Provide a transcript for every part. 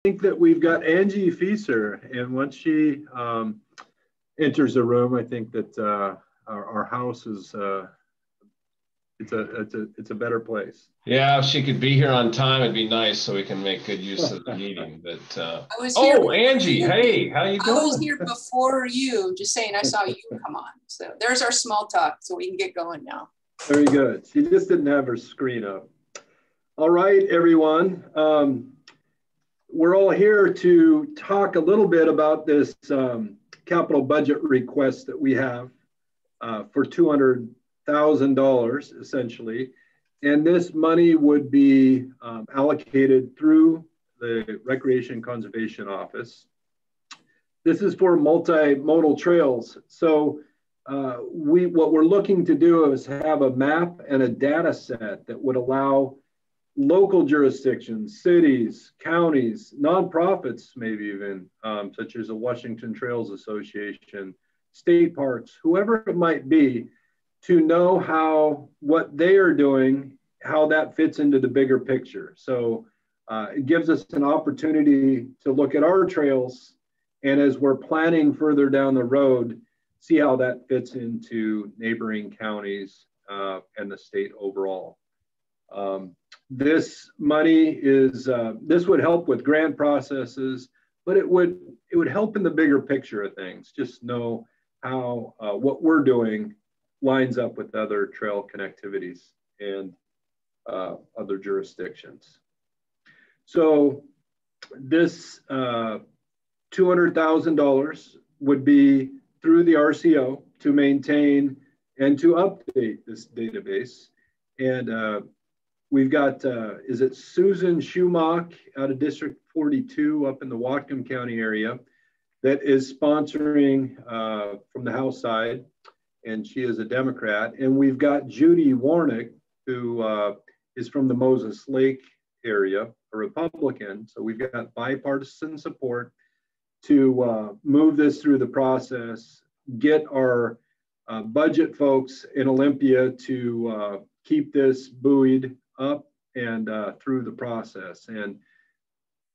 think that we've got Angie Fieser, and once she enters the room, I think that our house is it's a better place. Yeah, if she could be here on time, it'd be nice so we can make good use of the meeting. But oh, Angie, hey, how you doing? I was here before you, just saying I saw you come on. So there's our small talk, so we can get going now. Very good. She just didn't have her screen up. All right, everyone. We're all here to talk a little bit about this capital budget request that we have for $200,000 essentially. And this money would be allocated through the Recreation Conservation Office. This is for multimodal trails. So what we're looking to do is have a map and a data set that would allow local jurisdictions, cities, counties, nonprofits, maybe even, such as the Washington Trails Association, state parks, whoever it might be, to know what they are doing, how that fits into the bigger picture. So it gives us an opportunity to look at our trails, and as we're planning further down the road, see how that fits into neighboring counties and the state overall. This money is, this would help with grant processes, but it would help in the bigger picture of things. Just know how what we're doing lines up with other trail connectivities and other jurisdictions. So this $200,000 would be through the RCO to maintain and to update this database. And we've got, is it Susan Schumach out of District 42 up in the Whatcom County area that is sponsoring from the House side, and she is a Democrat. And we've got Judy Warnick, who is from the Moses Lake area, a Republican. So we've got bipartisan support to move this through the process, get our budget folks in Olympia to keep this buoyed up and through the process. And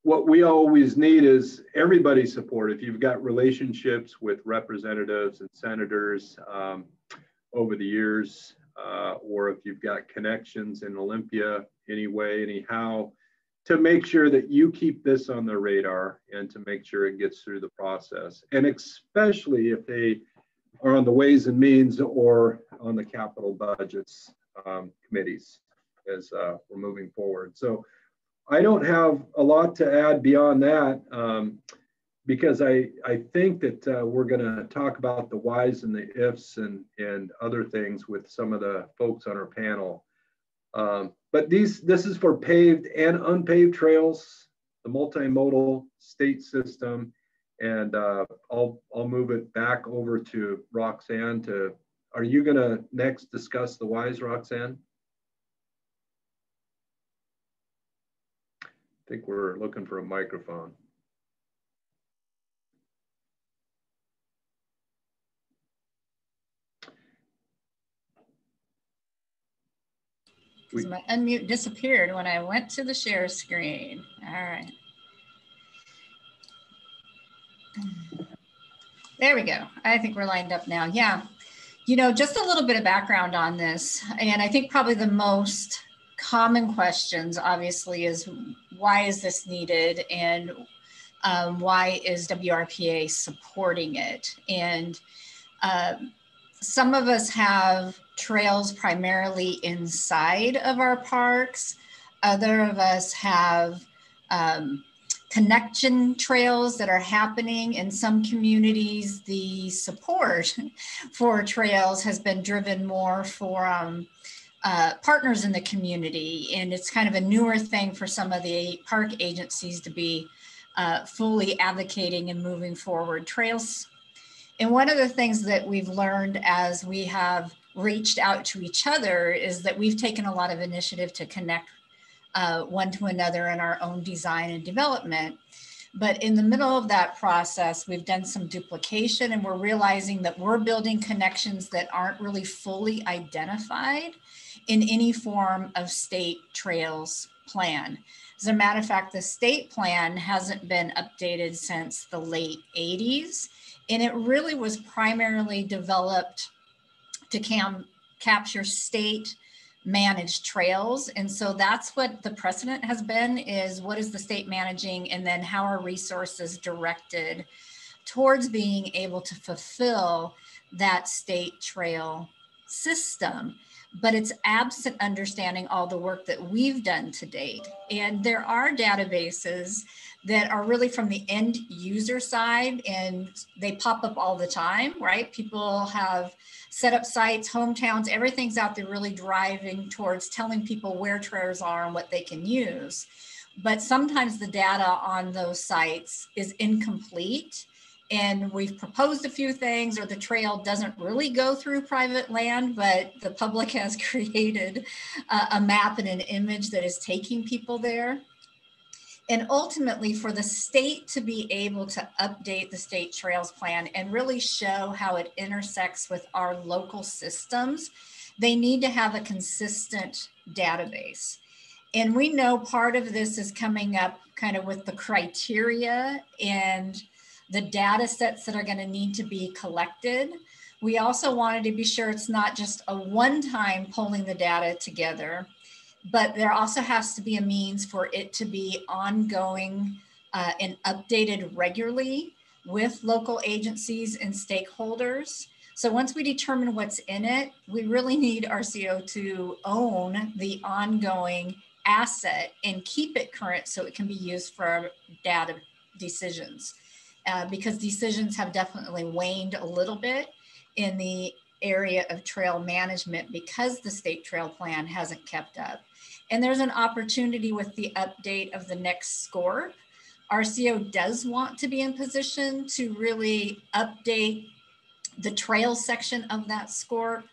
what we always need is everybody's support. If you've got relationships with representatives and senators over the years, or if you've got connections in Olympia anyway, anyhow, to make sure that you keep this on the radar and to make sure it gets through the process. And especially if they are on the Ways and Means or on the capital budgets committees as we're moving forward. So I don't have a lot to add beyond that because I think that we're going to talk about the whys and the ifs and other things with some of the folks on our panel. But this is for paved and unpaved trails, the multimodal state system, and I'll move it back over to Roxanne. Are you going to next discuss the whys, Roxanne? I think we're looking for a microphone. My unmute disappeared when I went to the share screen. All right. There we go. I think we're lined up now. Yeah. You know, just a little bit of background on this. And I think probably the most common questions, obviously, is why is this needed and why is WRPA supporting it? And some of us have trails primarily inside of our parks. Other of us have connection trails that are happening in some communities. The support for trails has been driven more for partners in the community. And it's kind of a newer thing for some of the park agencies to be fully advocating and moving forward trails. And one of the things that we've learned as we have reached out to each other is that we've taken a lot of initiative to connect one to another in our own design and development. But in the middle of that process, we've done some duplication and we're realizing that we're building connections that aren't really fully identified in any form of state trails plan. As a matter of fact, the state plan hasn't been updated since the late 80s, and it really was primarily developed to capture state managed trails. And so that's what the precedent has been, is what is the state managing, and then how are resources directed towards being able to fulfill that state trail system. But it's absent understanding all the work that we've done to date. And there are databases that are really from the end user side, and they pop up all the time, right? People have set up sites, hometowns, everything's out there really driving towards telling people where trails are and what they can use. But sometimes the data on those sites is incomplete, and we've proposed a few things, or the trail doesn't really go through private land, but the public has created a map and an image that is taking people there. And ultimately, for the state to be able to update the state trails plan and really show how it intersects with our local systems, they need to have a consistent database. And we know part of this is coming up kind of with the criteria and the data sets that are going to need to be collected. We also wanted to be sure it's not just a one-time pulling the data together, but there also has to be a means for it to be ongoing and updated regularly with local agencies and stakeholders. So once we determine what's in it, we really need RCO to own the ongoing asset and keep it current so it can be used for data decisions. Because decisions have definitely waned a little bit in the area of trail management because the state trail plan hasn't kept up. And there's an opportunity with the update of the next SCORP. RCO does want to be in position to really update the trail section of that SCORP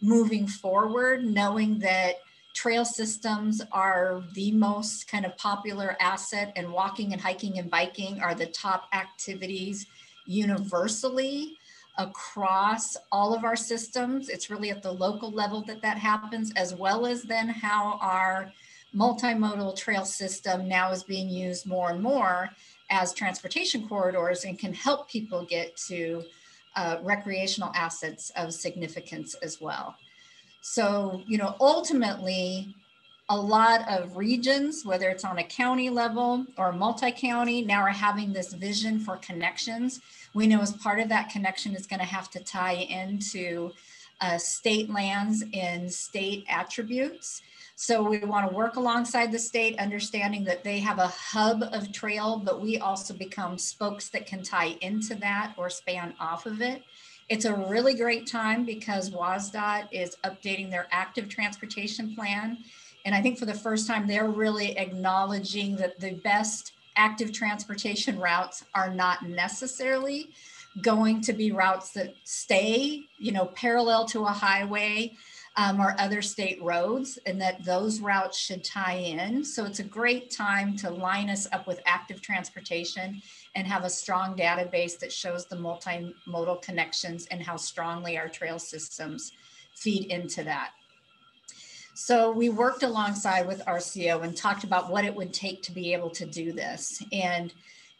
moving forward, knowing that trail systems are the most kind of popular asset, and walking and hiking and biking are the top activities universally across all of our systems. It's really at the local level that that happens, as well as then how our multimodal trail system now is being used more and more as transportation corridors and can help people get to recreational assets of significance as well. So, you know, ultimately, a lot of regions, whether it's on a county level or multi-county, now are having this vision for connections. We know as part of that connection is going to have to tie into state lands and state attributes. So we want to work alongside the state, understanding that they have a hub of trail, but we also become spokes that can tie into that or span off of it. It's a really great time because WSDOT is updating their active transportation plan. And I think for the first time, they're really acknowledging that the best active transportation routes are not necessarily going to be routes that stay, you know, parallel to a highway or other state roads, and that those routes should tie in. So it's a great time to line us up with active transportation and have a strong database that shows the multimodal connections and how strongly our trail systems feed into that. So we worked alongside with RCO and talked about what it would take to be able to do this. And,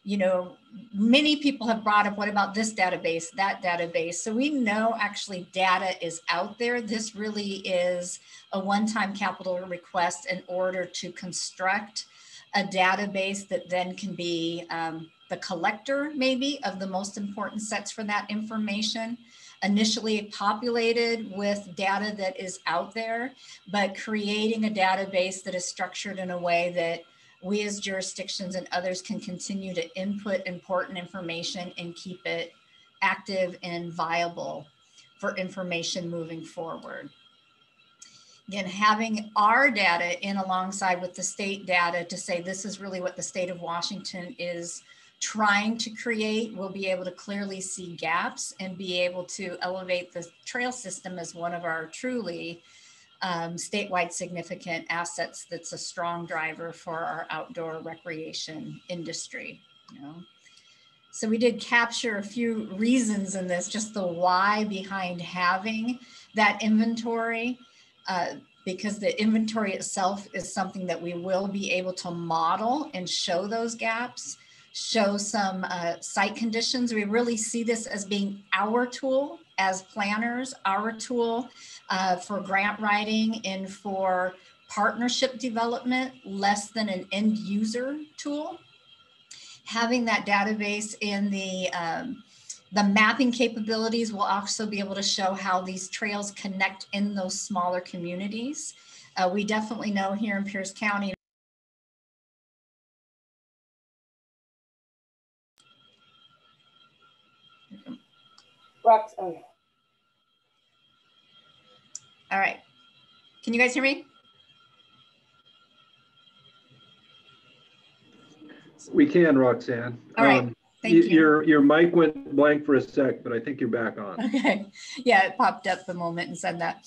you know, many people have brought up, what about this database, that database? So we know actually data is out there. This really is a one-time capital request in order to construct a database that then can be the collector maybe of the most important sets for that information. Initially populated with data that is out there, but creating a database that is structured in a way that we as jurisdictions and others can continue to input important information and keep it active and viable for information moving forward. Again, having our data in alongside with the state data to say this is really what the state of Washington is trying to create, we'll be able to clearly see gaps and be able to elevate the trail system as one of our truly statewide significant assets that's a strong driver for our outdoor recreation industry. You know? So we did capture a few reasons in this, just the why behind having that inventory. because the inventory itself is something that we will be able to model and show those gaps, show some site conditions. We really see this as being our tool as planners, our tool for grant writing and for partnership development, less than an end user tool. Having that database in the mapping capabilities will also be able to show how these trails connect in those smaller communities. We definitely know here in Pierce County. Rox, oh yeah. All right, can you guys hear me? We can, Roxanne. All right. Thank you. Your mic went blank for a sec, but I think you're back on. Okay. Yeah, it popped up the moment and said that.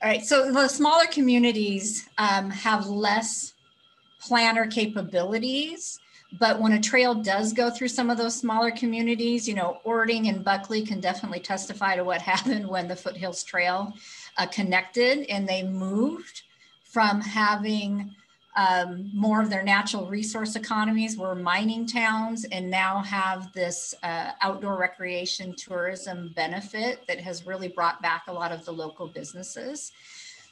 All right. So the smaller communities have less planner capabilities, but when a trail does go through some of those smaller communities, you know, Ording and Buckley can definitely testify to what happened when the Foothills Trail connected and they moved from having more of their natural resource economies were mining towns and now have this outdoor recreation tourism benefit that has really brought back a lot of the local businesses.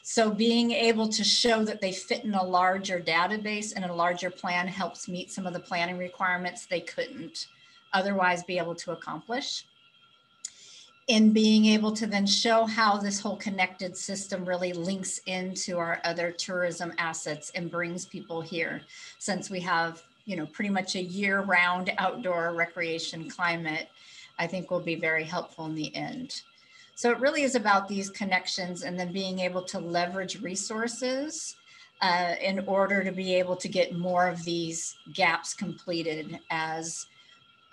So being able to show that they fit in a larger database and a larger plan helps meet some of the planning requirements they couldn't otherwise be able to accomplish. In being able to then show how this whole connected system really links into our other tourism assets and brings people here, since we have, you know, pretty much a year-round outdoor recreation climate, I think will be very helpful in the end. So it really is about these connections and then being able to leverage resources in order to be able to get more of these gaps completed as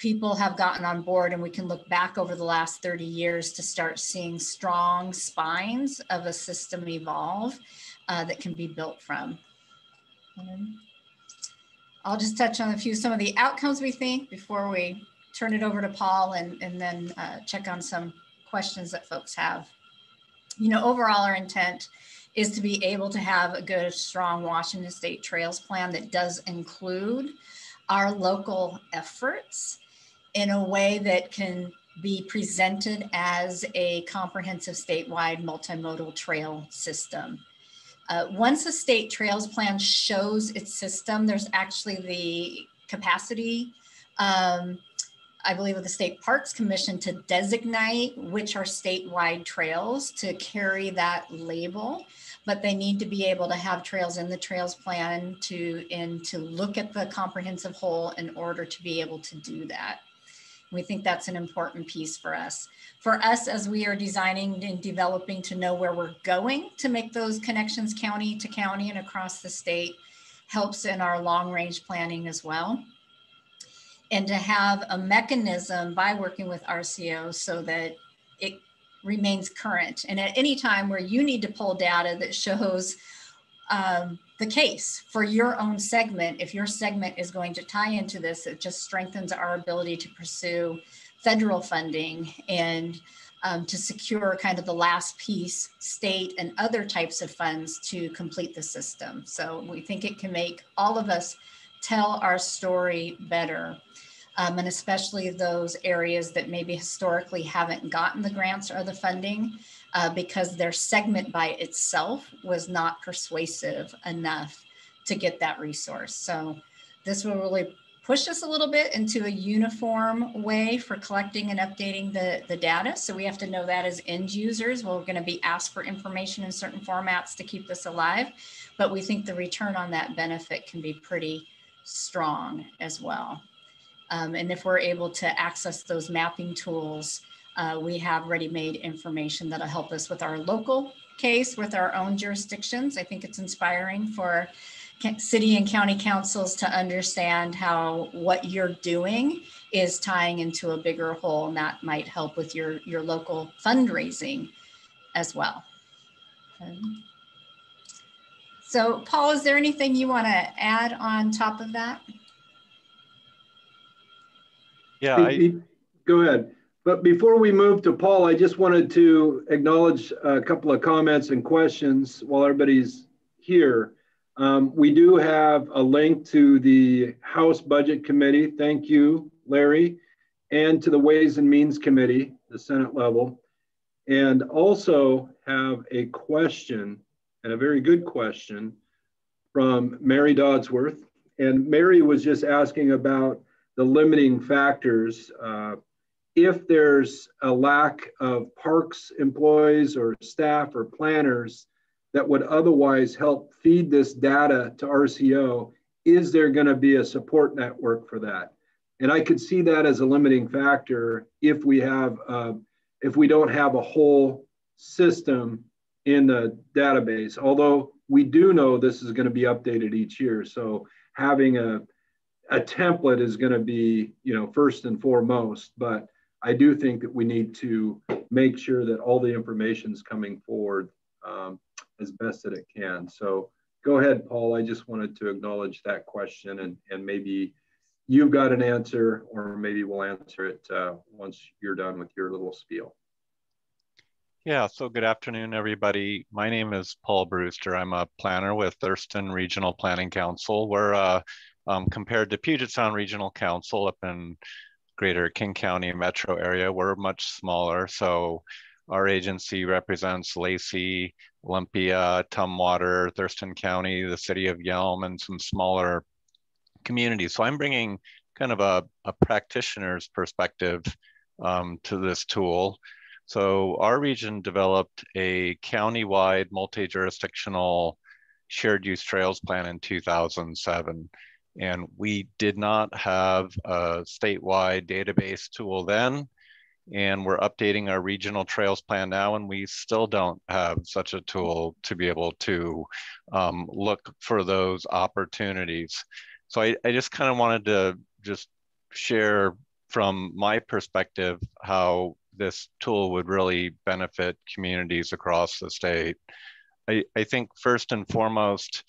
people have gotten on board, and we can look back over the last 30 years to start seeing strong spines of a system evolve that can be built from. I'll just touch on some of the outcomes we think before we turn it over to Paul and then check on some questions that folks have. You know, overall our intent is to be able to have a good, strong Washington State Trails plan that does include our local efforts in a way that can be presented as a comprehensive statewide multimodal trail system. Once a state trails plan shows its system, there's actually the capacity, I believe, of the State Parks Commission to designate which are statewide trails to carry that label, but they need to be able to have trails in the trails plan to look at the comprehensive whole in order to be able to do that. We think that's an important piece for us. For us, as we are designing and developing to know where we're going to make those connections county to county and across the state helps in our long range planning as well. And to have a mechanism by working with RCO so that it remains current. And at any time where you need to pull data that shows the case for your own segment, if your segment is going to tie into this, it just strengthens our ability to pursue federal funding and to secure kind of the last piece, state and other types of funds to complete the system. So we think it can make all of us tell our story better. And especially those areas that maybe historically haven't gotten the grants or the funding because their segment by itself was not persuasive enough to get that resource. So this will really push us a little bit into a uniform way for collecting and updating the data. So we have to know that as end users, we're going to be asked for information in certain formats to keep this alive. But we think the return on that benefit can be pretty strong as well. And if we're able to access those mapping tools, we have ready-made information that'll help us with our local case, with our own jurisdictions. I think it's inspiring for city and county councils to understand how what you're doing is tying into a bigger whole, and that might help with your local fundraising as well. So Paul, is there anything you want to add on top of that? Yeah, Go ahead. But before we move to Paul, I just wanted to acknowledge a couple of comments and questions while everybody's here. We do have a link to the House Budget Committee. Thank you, Larry, and to the Ways and Means Committee, the Senate level, and also have a question, and a very good question, from Mary Dodsworth. And Mary was just asking about the limiting factors. If there's a lack of parks employees or staff or planners that would otherwise help feed this data to RCO, is there going to be a support network for that? And I could see that as a limiting factor if we don't have a whole system in the database. Although we do know this is going to be updated each year, so having a template is going to be, first and foremost. But I do think that we need to make sure that all the information is coming forward as best that it can. So go ahead, Paul. I just wanted to acknowledge that question, and maybe you've got an answer, or maybe we'll answer it once you're done with your little spiel. Yeah, so good afternoon, everybody. My name is Paul Brewster. I'm a planner with Thurston Regional Planning Council. We're compared to Puget Sound Regional Council up in Greater King County metro area, we're much smaller. So our agency represents Lacey, Olympia, Tumwater, Thurston County, the city of Yelm, and some smaller communities. So I'm bringing kind of a practitioner's perspective to this tool. So our region developed a countywide multi-jurisdictional shared use trails plan in 2007. And we did not have a statewide database tool then. And we're updating our regional trails plan now, and we still don't have such a tool to be able to look for those opportunities. So I just kind of wanted to just share from my perspective how this tool would really benefit communities across the state. I think first and foremost,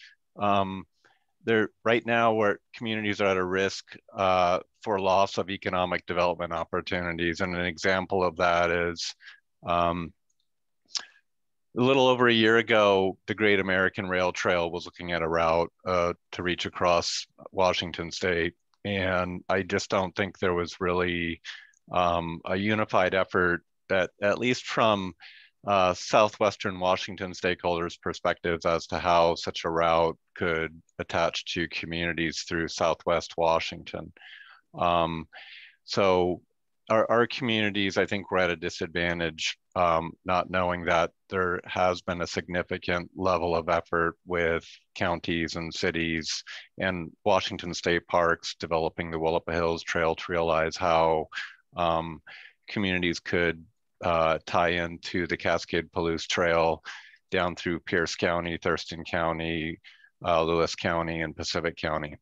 right now where communities are at a risk for loss of economic development opportunities. And an example of that is a little over a year ago, the Great American Rail Trail was looking at a route to reach across Washington state. And I just don't think there was really a unified effort that, at least from Southwestern Washington stakeholders' perspectives, as to how such a route could attach to communities through Southwest Washington. So our communities, I think, were at a disadvantage, not knowing that there has been a significant level of effort with counties and cities and Washington State Parks developing the Willapa Hills Trail to realize how communities could tie into the Cascade Palouse Trail down through Pierce County, Thurston County, Lewis County, and Pacific County.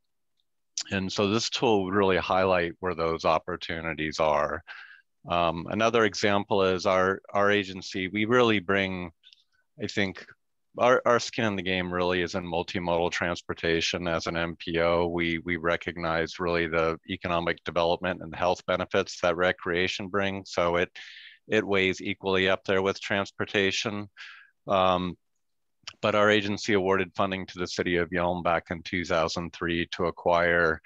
And so this tool would really highlight where those opportunities are. Another example is our agency. We really bring, I think, our skin in the game really is in multimodal transportation. As an MPO, we recognize really the economic development and health benefits that recreation brings. So it weighs equally up there with transportation. But our agency awarded funding to the city of Yelm back in 2003 to acquire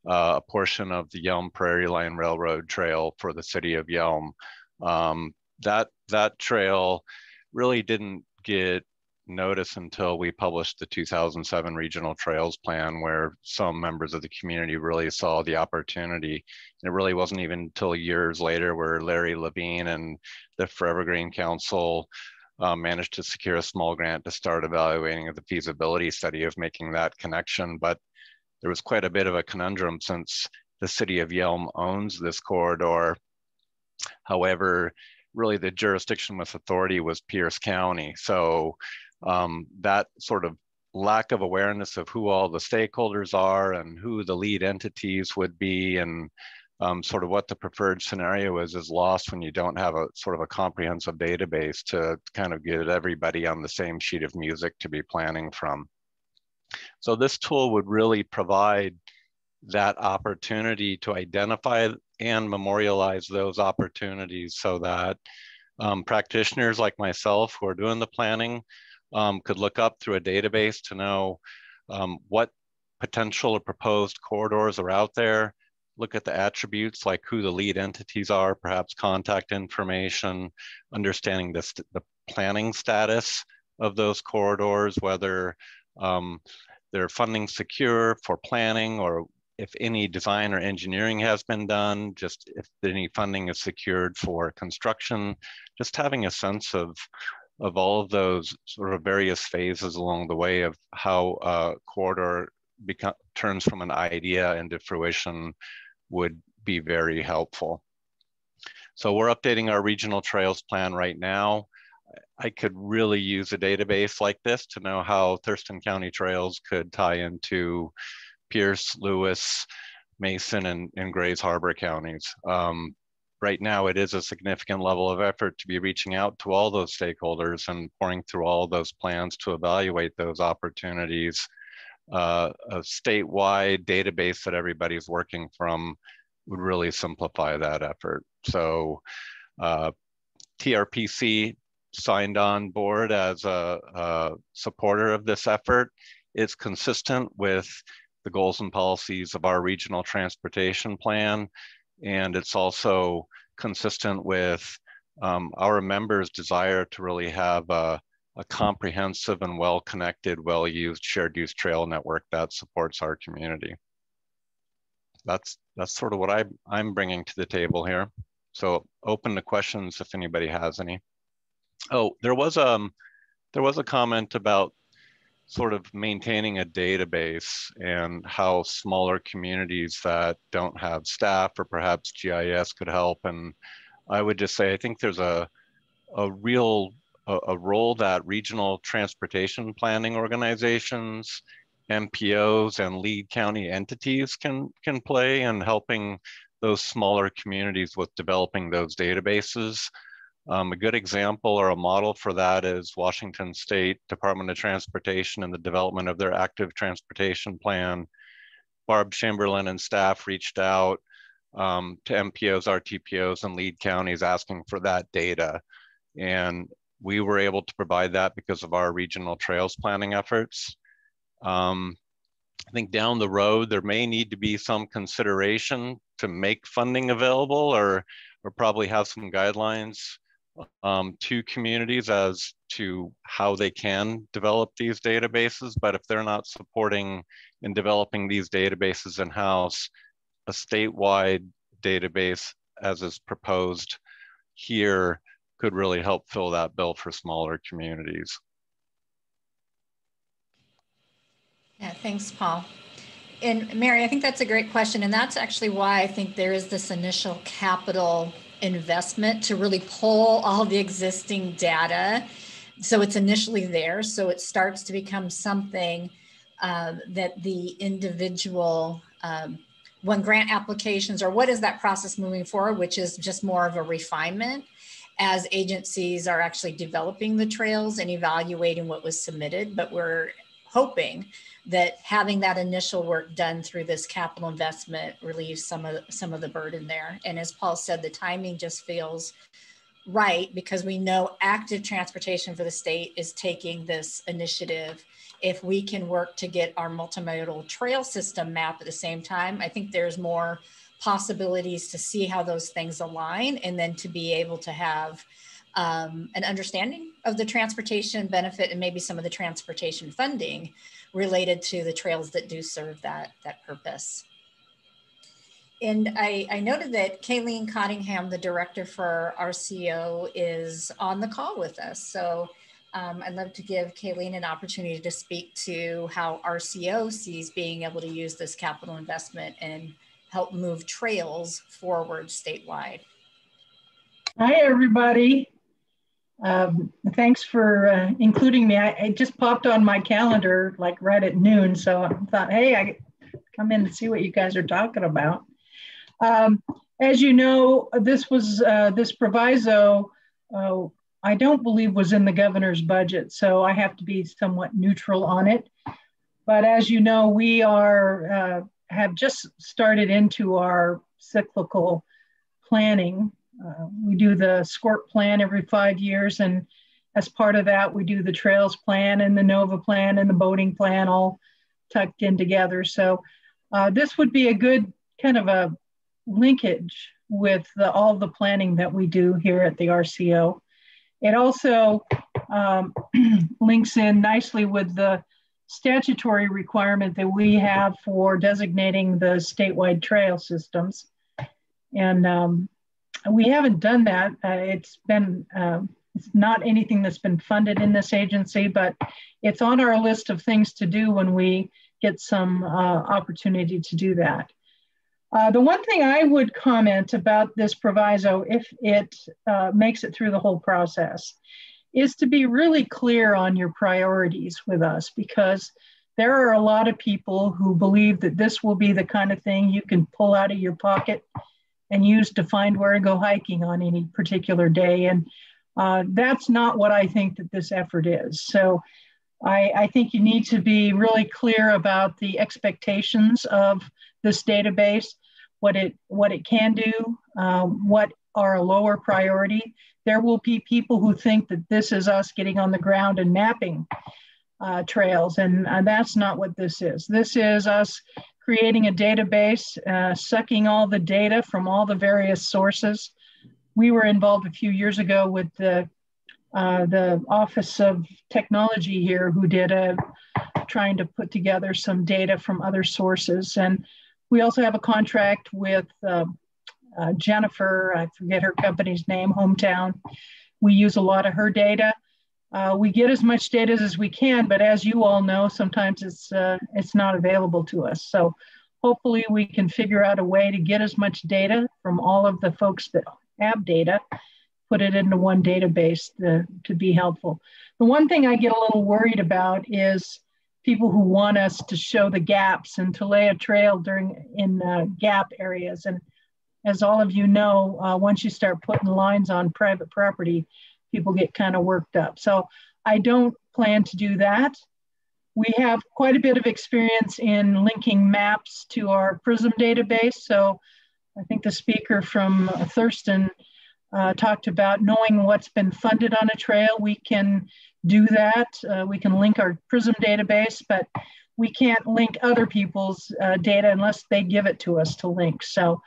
a portion of the Yelm Prairie Line Railroad Trail for the city of Yelm. That trail really didn't get notice until we published the 2007 Regional Trails Plan, where some members of the community really saw the opportunity. And it really wasn't even until years later where Larry Levine and the Forever Green Council managed to secure a small grant to start evaluating the feasibility study of making that connection. But there was quite a bit of a conundrum since the city of Yelm owns this corridor. However, really the jurisdiction with authority was Pierce County. So that sort of lack of awareness of who all the stakeholders are and who the lead entities would be, and sort of what the preferred scenario is lost when you don't have a sort of a comprehensive database to kind of get everybody on the same sheet of music to be planning from. So this tool would really provide that opportunity to identify and memorialize those opportunities so that practitioners like myself who are doing the planning could look up through a database to know what potential or proposed corridors are out there, look at the attributes like who the lead entities are, perhaps contact information, understanding the planning status of those corridors, whether they're funding secure for planning, or if any design or engineering has been done, just if any funding is secured for construction, just having a sense of all of those sort of various phases along the way of how a corridor turns from an idea into fruition would be very helpful. So we're updating our regional trails plan right now. I could really use a database like this to know how Thurston County trails could tie into Pierce, Lewis, Mason, and Grays Harbor counties. Right now, it is a significant level of effort to be reaching out to all those stakeholders and pouring through all those plans to evaluate those opportunities. A statewide database that everybody's working from would really simplify that effort. So TRPC signed on board as a supporter of this effort. It's consistent with the goals and policies of our regional transportation plan. And it's also consistent with our members' desire to really have a comprehensive and well-connected, well-used shared use trail network that supports our community. That's sort of what I'm bringing to the table here. So open to questions if anybody has any. Oh, there was a comment about sort of maintaining a database and how smaller communities that don't have staff or perhaps GIS could help. And I would just say, I think there's a role that regional transportation planning organizations, MPOs, and lead county entities can play in helping those smaller communities with developing those databases. A good example or a model for that is Washington State Department of Transportation and the development of their active transportation plan. Barb Chamberlain and staff reached out to MPOs, RTPOs, and lead counties asking for that data. And we were able to provide that because of our regional trails planning efforts. I think down the road, there may need to be some consideration to make funding available or probably have some guidelines to communities as to how they can develop these databases. But if they're not supporting and developing these databases in-house, a statewide database as is proposed here could really help fill that bill for smaller communities. Yeah, thanks, Paul. And Mary, I think that's a great question. And that's actually why I think there is this initial capital investment to really pull all the existing data. So it's initially there. So it starts to become something that the individual, when grant applications, or what is that process moving forward, which is just more of a refinement as agencies are actually developing the trails and evaluating what was submitted. But we're hoping that having that initial work done through this capital investment relieves some of the burden there. And as Paul said, the timing just feels right because we know active transportation for the state is taking this initiative. If we can work to get our multimodal trail system map at the same time, I think there's more possibilities to see how those things align and then to be able to have an understanding of the transportation benefit and maybe some of the transportation funding related to the trails that do serve that purpose. And I noted that Kayleen Cottingham, the director for RCO, is on the call with us. So I'd love to give Kayleen an opportunity to speak to how RCO sees being able to use this capital investment and help move trails forward statewide. Hi, everybody. Thanks for including me. I just popped on my calendar like right at noon. So I thought, hey, I come in and see what you guys are talking about. As you know, this was this proviso, I don't believe was in the governor's budget. So I have to be somewhat neutral on it. But as you know, we are have just started into our cyclical planning. We do the SCORP plan every 5 years, and as part of that, we do the trails plan and the NOVA plan and the boating plan all tucked in together. So this would be a good kind of a linkage with all the planning that we do here at the RCO. It also links in nicely with the statutory requirement that we have for designating the statewide trail systems. And we haven't done that. It's not anything that's been funded in this agency, but it's on our list of things to do when we get some opportunity to do that. The one thing I would comment about this proviso, if it makes it through the whole process, is to be really clear on your priorities with us, because there are a lot of people who believe that this will be the kind of thing you can pull out of your pocket and use to find where to go hiking on any particular day. And that's not what I think that this effort is. So I think you need to be really clear about the expectations of this database, what it can do, what are a lower priority. There will be people who think that this is us getting on the ground and mapping trails, and that's not what this is. This is us creating a database, sucking all the data from all the various sources. We were involved a few years ago with the Office of Technology here, who did trying to put together some data from other sources. And we also have a contract with Jennifer, I forget her company's name, Hometown. We use a lot of her data. We get as much data as we can, but as you all know, sometimes it's not available to us. So hopefully we can figure out a way to get as much data from all of the folks that have data, put it into one database to be helpful. The one thing I get a little worried about is people who want us to show the gaps and to lay a trail in gap areas. And as all of you know, once you start putting lines on private property, people get kind of worked up. So I don't plan to do that. We have quite a bit of experience in linking maps to our Prism database. So I think the speaker from Thurston talked about knowing what's been funded on a trail. We can do that. We can link our Prism database, but we can't link other people's data unless they give it to us to link. So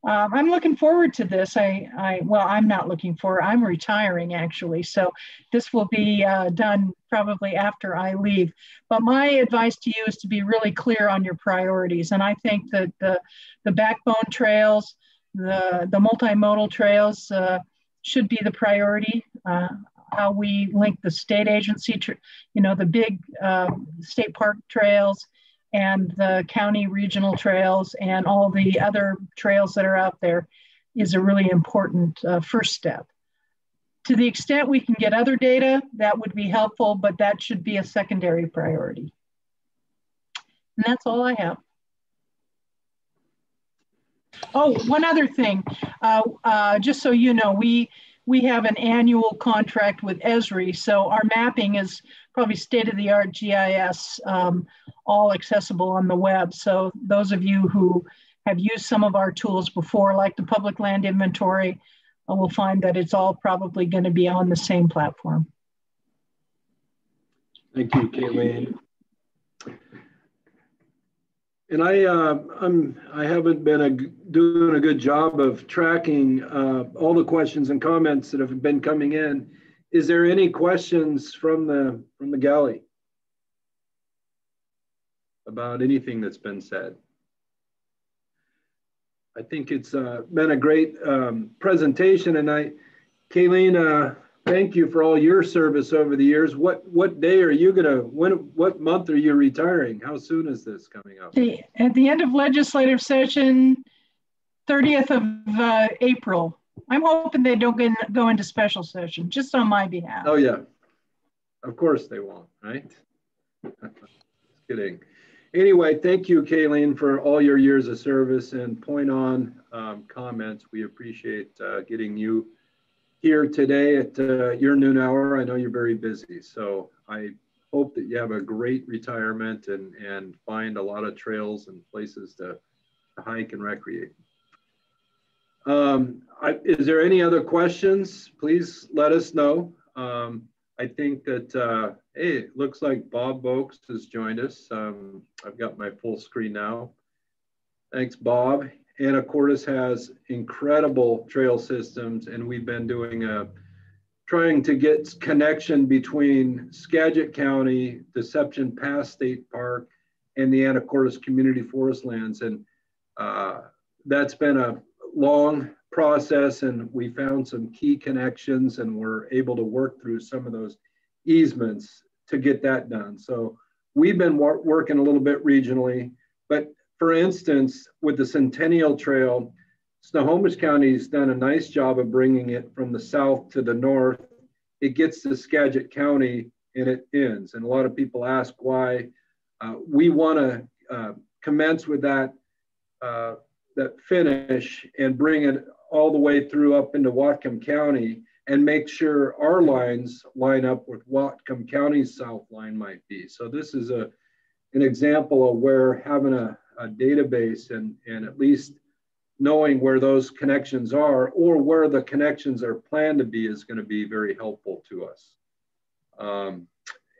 I'm looking forward to this. Well, I'm not looking forward. I'm retiring actually. So this will be done probably after I leave. But my advice to you is to be really clear on your priorities. And I think that the backbone trails, the multimodal trails should be the priority. How we link the state agency, the big state park trails and the county regional trails and all the other trails that are out there is a really important first step. To the extent we can get other data, that would be helpful, but that should be a secondary priority. And that's all I have. Oh, one other thing, just so you know, we have an annual contract with Esri, so our mapping is probably state-of-the-art GIS, all accessible on the web. So those of you who have used some of our tools before, like the public land inventory, will find that it's all probably going to be on the same platform. Thank you, Kayleen. And I haven't been doing a good job of tracking all the questions and comments that have been coming in. Is there any questions from the galley about anything that's been said? I think it's been a great presentation, and Kayleen, thank you for all your service over the years. What day are you what month are you retiring? How soon is this coming up? At the end of legislative session, 30th of April. I'm hoping they don't go into special session, just on my behalf. Oh yeah, of course they won't, right? Just kidding. Anyway, thank you, Kayleen, for all your years of service and point on comments. We appreciate getting you here today at your noon hour. I know you're very busy, so I hope that you have a great retirement and find a lot of trails and places to hike and recreate. Is there any other questions? Please let us know. I think that, hey, it looks like Bob Boakes has joined us. I've got my full screen now. Thanks, Bob. Anacortes has incredible trail systems, and we've been doing trying to get connection between Skagit County, Deception Pass State Park, and the Anacortes Community Forest Lands. And that's been a long process, and we found some key connections, and we're able to work through some of those easements to get that done. So we've been working a little bit regionally, but for instance, with the Centennial Trail, Snohomish County's done a nice job of bringing it from the south to the north. It gets to Skagit County and it ends. And a lot of people ask why. We want to commence with that finish and bring it all the way through up into Whatcom County and make sure our lines line up with Whatcom County's south line might be. So this is an example of where having a database and at least knowing where those connections are or where the connections are planned to be is going to be very helpful to us.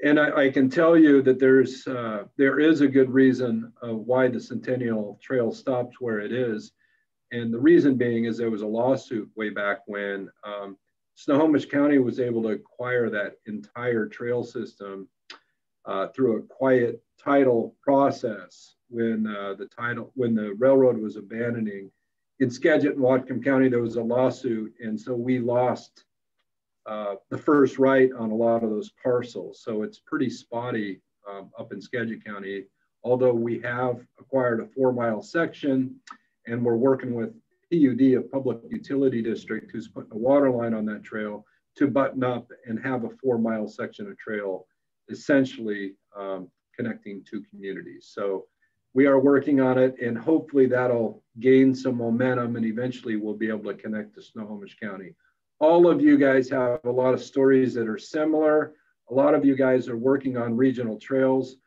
And I can tell you that there is a good reason why the Centennial Trail stops where it is. And the reason being is there was a lawsuit way back when Snohomish County was able to acquire that entire trail system through a quiet title process when the railroad was abandoning. In Skagit and Whatcom County, there was a lawsuit, and so we lost the first right on a lot of those parcels. So it's pretty spotty up in Skagit County, although we have acquired a 4-mile section, and we're working with PUD, a public utility district, who's putting a water line on that trail to button up and have a 4-mile section of trail, essentially connecting two communities. So we are working on it, and hopefully that'll gain some momentum, and eventually we'll be able to connect to Snohomish County. All of you guys have a lot of stories that are similar. A lot of you guys are working on regional trails.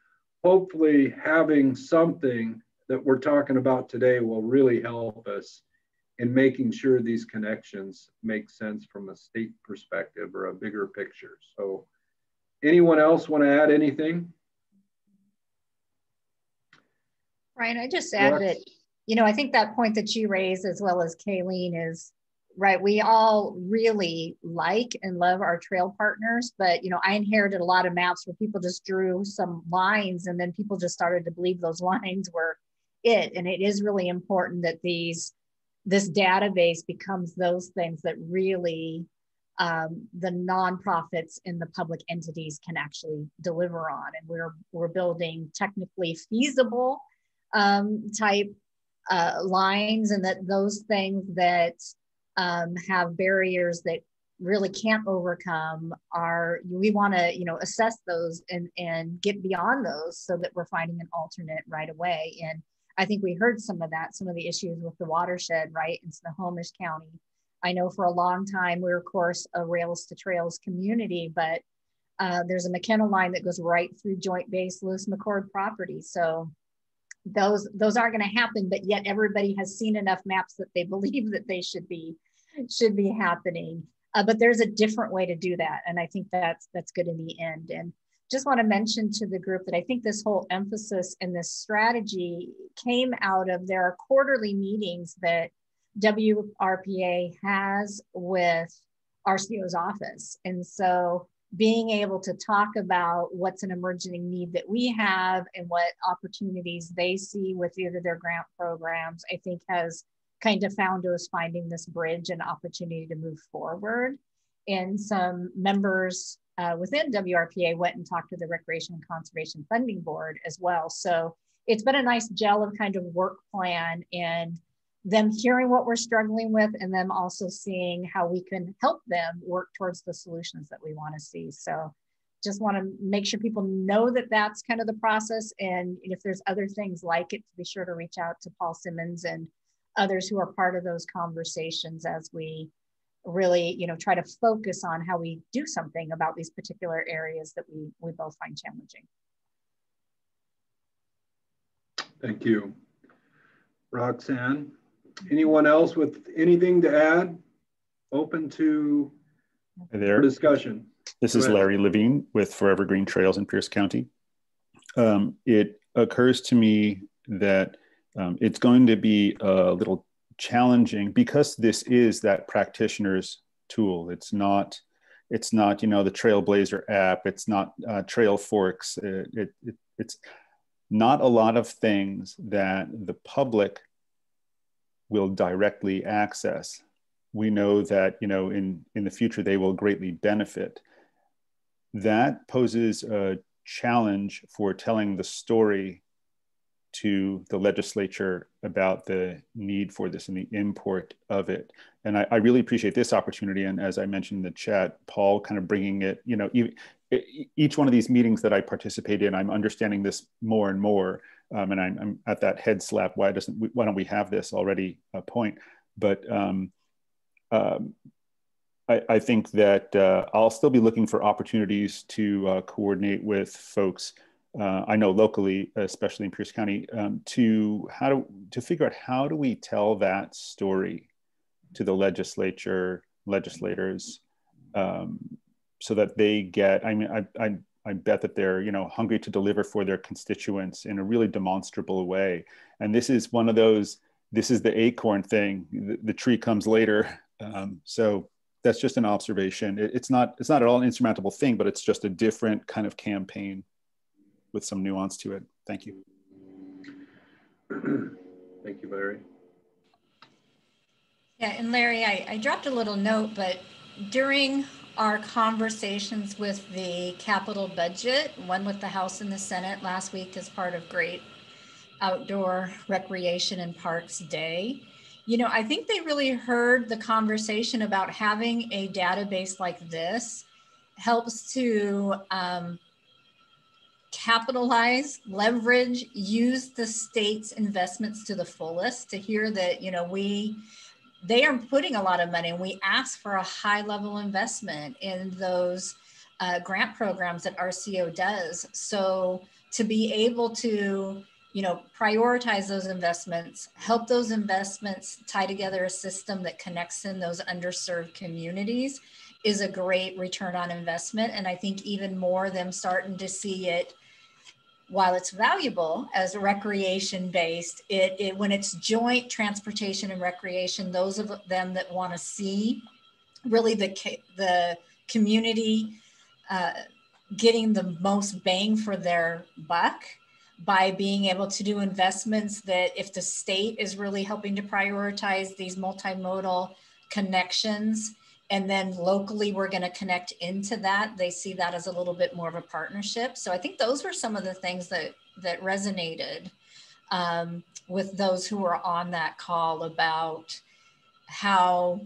Hopefully having something that we're talking about today will really help us in making sure these connections make sense from a state perspective or a bigger picture. So anyone else want to add anything? Ryan, I just add that, you know, I think that point that you raised as well as Kayleen is right. We all really like and love our trail partners, but, you know, I inherited a lot of maps where people just drew some lines and then people just started to believe those lines were it. And it is really important that this database becomes those things that really the nonprofits and the public entities can actually deliver on. And we're building technically feasible type lines, and that those things that have barriers that really can't overcome we want to, you know, assess those and get beyond those so that we're finding an alternate right away. And I think we heard some of that, some of the issues with the watershed, right, in Snohomish County. I know for a long time we're, of course, a Rails to Trails community, but there's a McKenna line that goes right through Joint Base Lewis McCord property. So those aren't going to happen, but yet everybody has seen enough maps that they believe that they should be happening. But there's a different way to do that, and I think that's good in the end. And just want to mention to the group that I think this whole emphasis and this strategy came out of there are quarterly meetings that WRPA has with RCO's office, and so being able to talk about what's an emerging need that we have and what opportunities they see with either their grant programs, I think has kind of found us finding this bridge and opportunity to move forward. And some members within WRPA went and talked to the Recreation and Conservation Funding Board as well. So it's been a nice gel of kind of work plan and them hearing what we're struggling with and them also seeing how we can help them work towards the solutions that we want to see. So just want to make sure people know that that's kind of the process. And if there's other things like it, to be sure to reach out to Paul Simmons and others who are part of those conversations as we really, you know, try to focus on how we do something about these particular areas that we both find challenging. Thank you. Roxanne, anyone else with anything to add? Open to discussion. This is Larry Levine with Forever Green Trails in Pierce County. It occurs to me that it's going to be a little challenging because this is that practitioner's tool. It's not, you know, the Trailblazer app. It's not Trail Forks. It's not a lot of things that the public will directly access. We know that, you know, in the future, they will greatly benefit. That poses a challenge for telling the story to the legislature about the need for this and the import of it. And I really appreciate this opportunity. And as I mentioned in the chat, Paul kind of bringing it, you know, each one of these meetings that I participate in, I'm understanding this more and more. And I'm at that head slap, why don't we have this already point? But I think that I'll still be looking for opportunities to coordinate with folks. I know locally, especially in Pierce County, to figure out how do we tell that story to the legislators, so that they get. I mean, I bet that they're, you know, hungry to deliver for their constituents in a really demonstrable way. And this is one of those. This is the acorn thing. The tree comes later. So that's just an observation. It's not at all an insurmountable thing, but it's just a different kind of campaign with some nuance to it. Thank you. Thank you, Larry. Yeah, and Larry, I dropped a little note, but during our conversations with the capital budget, one with the House and the Senate last week as part of Great Outdoor Recreation and Parks Day, you know, I think they really heard the conversation about having a database like this helps to capitalize, leverage, use the state's investments to the fullest, to hear that, you know, they are putting a lot of money, and we ask for a high level investment in those grant programs that RCO does. So to be able to, you know, prioritize those investments, help those investments tie together a system that connects in those underserved communities is a great return on investment. And I think even more them starting to see it, while it's valuable as recreation based, when it's joint transportation and recreation, those of them that want to see really the community getting the most bang for their buck by being able to do investments that, if the state is really helping to prioritize these multimodal connections, and then locally we're going to connect into that, they see that as a little bit more of a partnership. So I think those were some of the things that resonated with those who were on that call, about how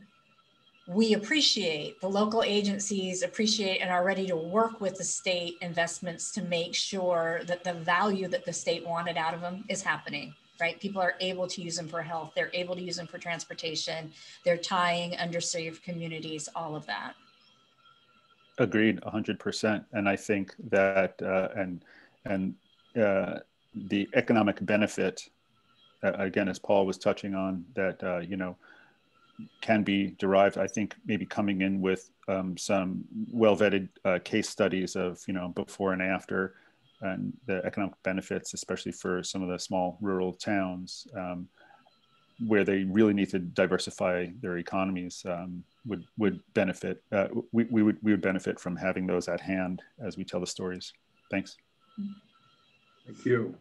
we appreciate, the local agencies appreciate and are ready to work with the state investments to make sure that the value that the state wanted out of them is happening, right? People are able to use them for health. They're able to use them for transportation. They're tying underserved communities, all of that. Agreed, 100%. And I think that, the economic benefit, again, as Paul was touching on, that, you know, can be derived, I think, maybe coming in with some well-vetted case studies of, you know, before and after, and the economic benefits, especially for some of the small rural towns where they really need to diversify their economies, would benefit. We would benefit from having those at hand as we tell the stories. Thanks. Thank you.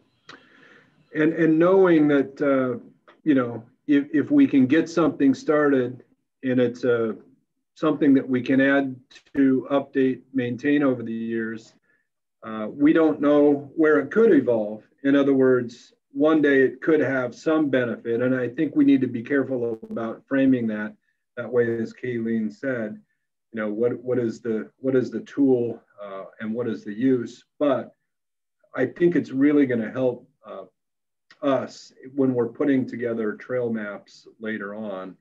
And knowing that, you know, if we can get something started and it's something that we can add to, update, maintain over the years, we don't know where it could evolve. In other words, one day it could have some benefit. And I think we need to be careful about framing that way, as Kayleen said, you know, what is the tool and what is the use? But I think it's really going to help us when we're putting together trail maps later on,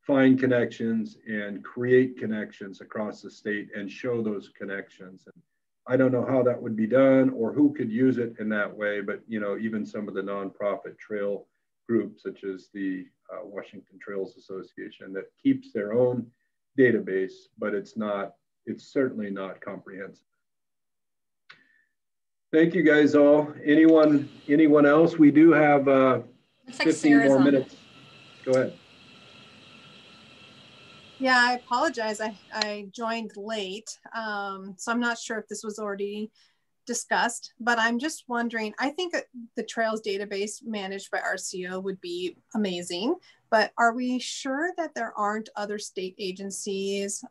find connections and create connections across the state and show those connections. And I don't know how that would be done or who could use it in that way, but you know, even some of the nonprofit trail groups, such as the Washington Trails Association, that keeps their own database, but it's certainly not comprehensive. Thank you guys all. Anyone else? We do have 15 more minutes. Go ahead. Yeah, I apologize. I joined late, so I'm not sure if this was already discussed, but I'm just wondering, I think the Trails database managed by RCO would be amazing, but are we sure that there aren't other state agencies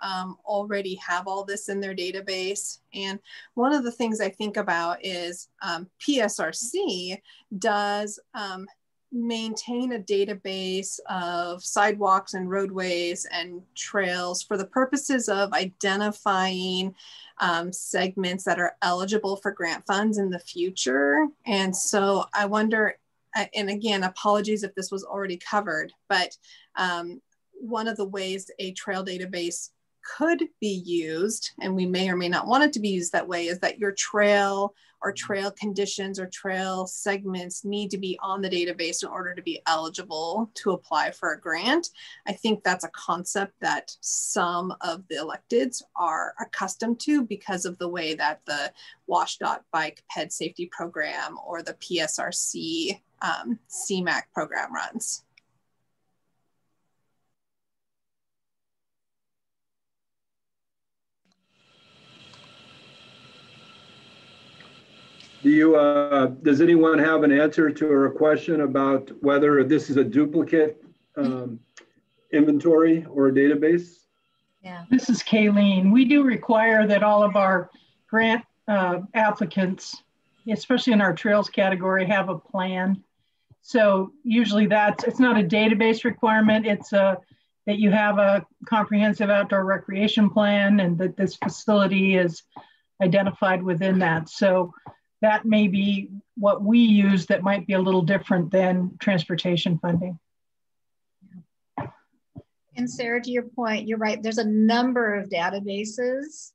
already have all this in their database? And one of the things I think about is PSRC does maintain a database of sidewalks and roadways and trails for the purposes of identifying segments that are eligible for grant funds in the future. And so I wonder, and again, apologies if this was already covered, but one of the ways a trail database could be used, and we may or may not want it to be used that way, is that your trail or trail conditions or trail segments need to be on the database in order to be eligible to apply for a grant. I think that's a concept that some of the electeds are accustomed to because of the way that the WASH.bike PED safety program or the PSRC CMAQ program runs. Does anyone have an answer to a question about whether this is a duplicate inventory or a database? Yeah. This is Kayleen. We do require that all of our grant applicants, especially in our trails category, have a plan. So usually it's not a database requirement. It's that you have a comprehensive outdoor recreation plan and that this facility is identified within that. So that may be what we use that might be a little different than transportation funding. And Sarah, to your point, you're right. There's a number of databases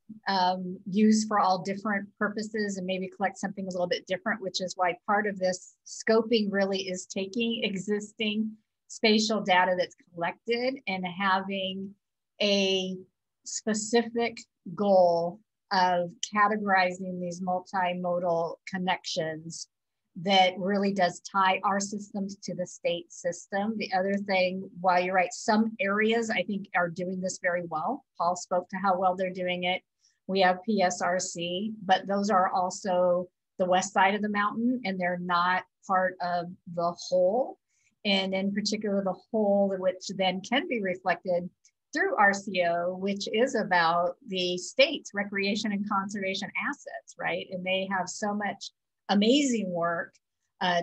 used for all different purposes and maybe collect something a little bit different, which is why part of this scoping really is taking existing spatial data that's collected and having a specific goal of categorizing these multimodal connections that really does tie our systems to the state system. The other thing, while you're right, some areas I think are doing this very well. Paul spoke to how well they're doing it. We have PSRC, but those are also the west side of the mountain and they're not part of the whole. And in particular, the whole, which then can be reflected through RCO, which is about the state's recreation and conservation assets, right? And they have so much amazing work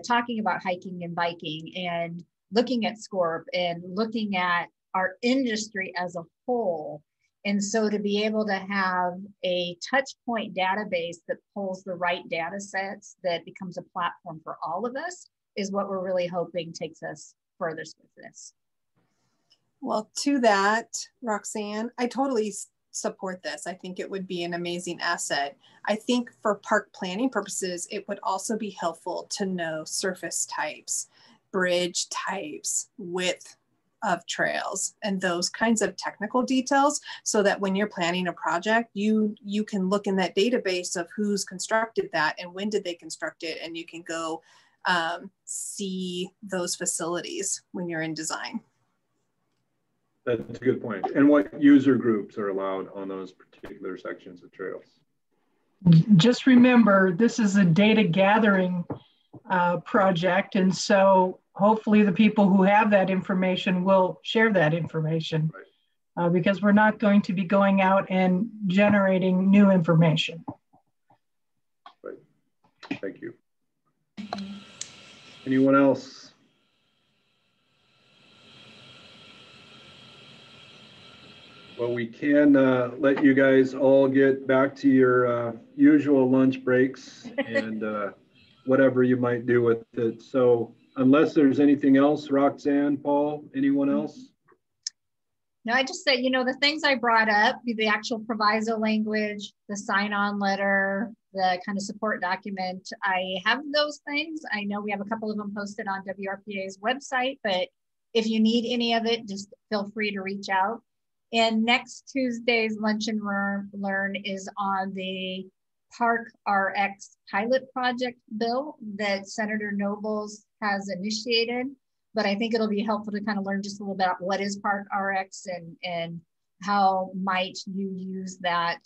talking about hiking and biking and looking at SCORP and looking at our industry as a whole. And so to be able to have a touch point database that pulls the right data sets that becomes a platform for all of us is what we're really hoping takes us further with this. Well, to that, Roxanne, I totally support this. I think it would be an amazing asset. I think for park planning purposes, it would also be helpful to know surface types, bridge types, width of trails, and those kinds of technical details so that when you're planning a project, you can look in that database of who's constructed that and when did they construct it, and you can go see those facilities when you're in design. That's a good point. And what user groups are allowed on those particular sections of trails? Just remember, this is a data gathering project. And so hopefully the people who have that information will share that information, right? Because we're not going to be going out and generating new information. Right. Thank you. Anyone else? Well, we can let you guys all get back to your usual lunch breaks and whatever you might do with it. So unless there's anything else, Roxanne, Paul, anyone else? No, I just said, you know, the things I brought up, the actual proviso language, the sign-on letter, the kind of support document, I have those things. I know we have a couple of them posted on WRPA's website, but if you need any of it, just feel free to reach out. And next Tuesday's Lunch and Learn is on the Park RX pilot project bill that Senator Nobles has initiated. But I think it'll be helpful to kind of learn just a little bit about what is Park RX and how might you use that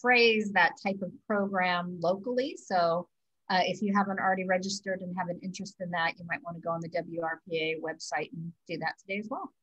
phrase, that type of program locally. So if you haven't already registered and have an interest in that, you might want to go on the WRPA website and do that today as well.